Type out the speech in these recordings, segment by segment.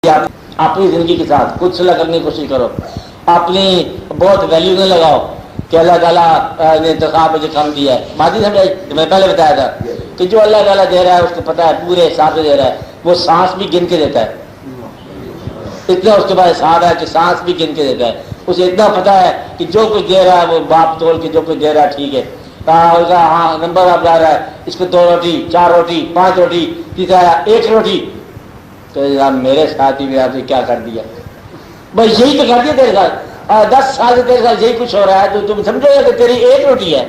اپنی زندگی کے ساتھ کچھ صلح کرنے کی کوشش کرو، اپنی بہت ویلیو نہ لگاؤ کہ اللہ تعالیٰ نے انتخاب مجھے کم دیا ہے. ماضی میں پہلے بتایا تھا کہ جو اللہ تعالیٰ دے رہا ہے اس کو پتہ ہے پورے حساب سے دے رہا ہے. وہ سانس بھی گن کے دیتا ہے، اتنا اس کے بعد حساب ہے کہ سانس بھی گن کے دیتا ہے. اسے اتنا پتہ ہے کہ جو کچھ دے رہا ہے وہ باپ تول کے جو کچھ دے رہا ہے ٹھیک ہے. ہاں نمبر آپ جا رہا ہے، اس کو 2 روٹی 4 روٹی 5 روٹی تیسرا 1 روٹی، تو میرے ساتھی نے آپ نے کیا کر دیا بھائی، یہی تو کر دیا تیرے ساتھ. 10 سال سے تیرے ساتھ یہی کچھ ہو رہا ہے تو تم سمجھو گے کہ تیری 1 روٹی ہے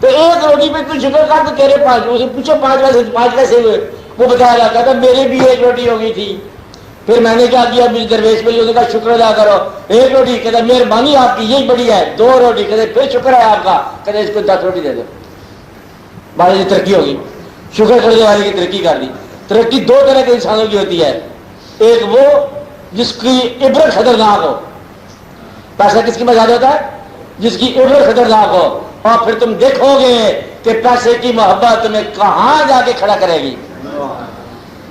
تو 1 روٹی پہ تو شکر کر تو تیرے 5. اسے پوچھو 5 کیسے ہوئے، وہ بتایا جاتا تھا میرے بھی 1 روٹی ہو گئی تھی. پھر میں نے کیا کیا، مجھے درویش بھائی نے کہا شکر ادا کرو. 1 روٹی کہتا مہربانی آپ کی یہی بڑی ہے. 2 روٹی کہتے پھر شکر ہے آپ کا، کہتے اس کو 10 روٹی دے دو. بھائی ترقی ہوگی، شکر کرنے والے کی ترقی کر دی. ترقی 2 طرح کے انسانوں کی ہوتی ہے، ایک وہ جس کی عبرت خطرناک ہو. پیسہ کس کی مزاج ہوتا ہے؟ جس کی عبرت خطرناک ہو، اور پھر تم دیکھو گے کہ پیسے کی محبت تمہیں کہاں جا کے کھڑا کرے گی.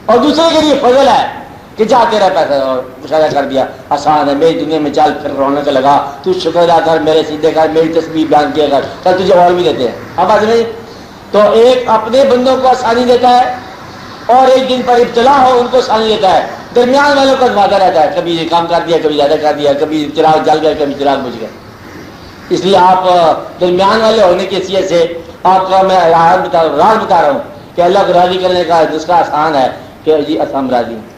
اور دوسرے کے لیے فضل ہے کہ جا تیرا پیسہ اور مشاہدہ کر دیا آسان ہے، میری دنیا میں چل پھر رونے کا لگا، تو شکر ادا کر، میرے سیدھے کر، میری تسبیح بیان کیا کر، کل تجھے اور بھی دیتے ہیں. اب آدمی تو ایک اپنے بندوں کو آسانی دیتا ہے اور ایک دن پر ابتلا ہو ان کو آسانی دیتا ہے. درمیان والوں کا وعدہ رہتا ہے، کبھی یہ کام کر دیا، کبھی زیادہ کر دیا، کبھی چراغ جل گیا، کبھی چراغ بجھ گیا. اس لیے آپ درمیان والے ہونے کی حیثیت سے آپ کا میں راز بتا رہا ہوں کہ اللہ کو راضی کرنے کا نسخہ آسان ہے کہ جی ہم راضی ہیں.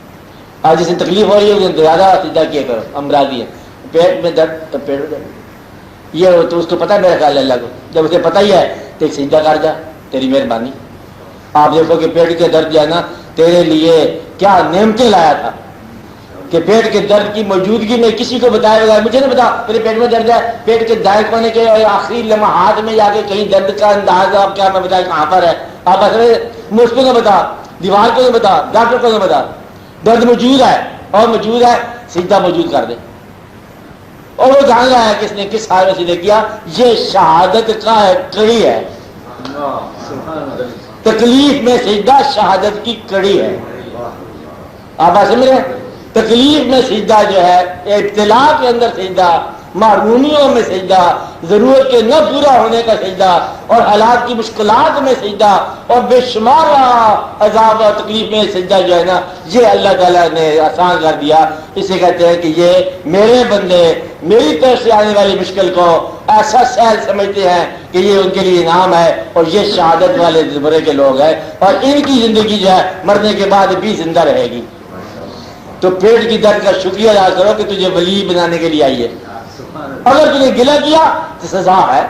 آج جس سے تکلیف ہو رہی ہے زیادہ سیدھا کیا کرو، ہم راضی ہیں. پیٹ میں درد تو پیٹ میں درد، یہ تو اس کو پتہ ہے میرا خیال اللہ کو. جب اسے پتہ ہی ہے تو ایک سیدھا کر جا، تیری مہربانی. آپ دیکھو کہ پیٹ کے درد جو ہے نا تیرے لیے کیا نعمتیں لایا تھا کہ پیٹ کے درد کی موجودگی میں کسی کو بتایا بغیر مجھے نہیں بتا میرے پیٹ میں درد ہے. پیٹ کے دائیں کونے کے آخری لمحات میں جا کے کہیں درد کا انداز آپ کیا میں بتایا کہاں پر ہے. آپ مجھ کو نہ بتا، دیوار کو نہ بتا، ڈاکٹر کو نہ بتا، درد موجود ہے اور موجود ہے سیدھا موجود کر دے. اور وہ جان رہا ہے کس نے کس حال میں سیدھے کیا. یہ شہادت کا کڑی ہے، تکلیف میں سجدہ شہادت کی کڑی ہے. آپ سمجھ رہے ہیں؟ تکلیف میں سجدہ جو ہے، ابتلا کے اندر سجدہ، محرومیوں میں سجدہ، ضرورت کے نہ پورا ہونے کا سجدہ، اور حالات کی مشکلات میں سجدہ، اور بے شمار عذاب اور تکلیف میں سجدہ جو ہے نا یہ اللہ تعالیٰ نے آسان کر دیا. اسے کہتے ہیں کہ یہ میرے بندے میری طرف سے آنے والی مشکل کو ایسا سہل سمجھتے ہیں کہ یہ ان کے لیے انعام ہے، اور یہ شہادت والے زمرے کے لوگ ہیں، اور ان کی زندگی جو ہے مرنے کے بعد بھی زندہ رہے گی. تو پیٹ کی درد کا شکریہ ادا کرو کہ تجھے ولی بنانے کے لیے آئی ہے. اگر تجھے گلہ کیا تو سزا ہے.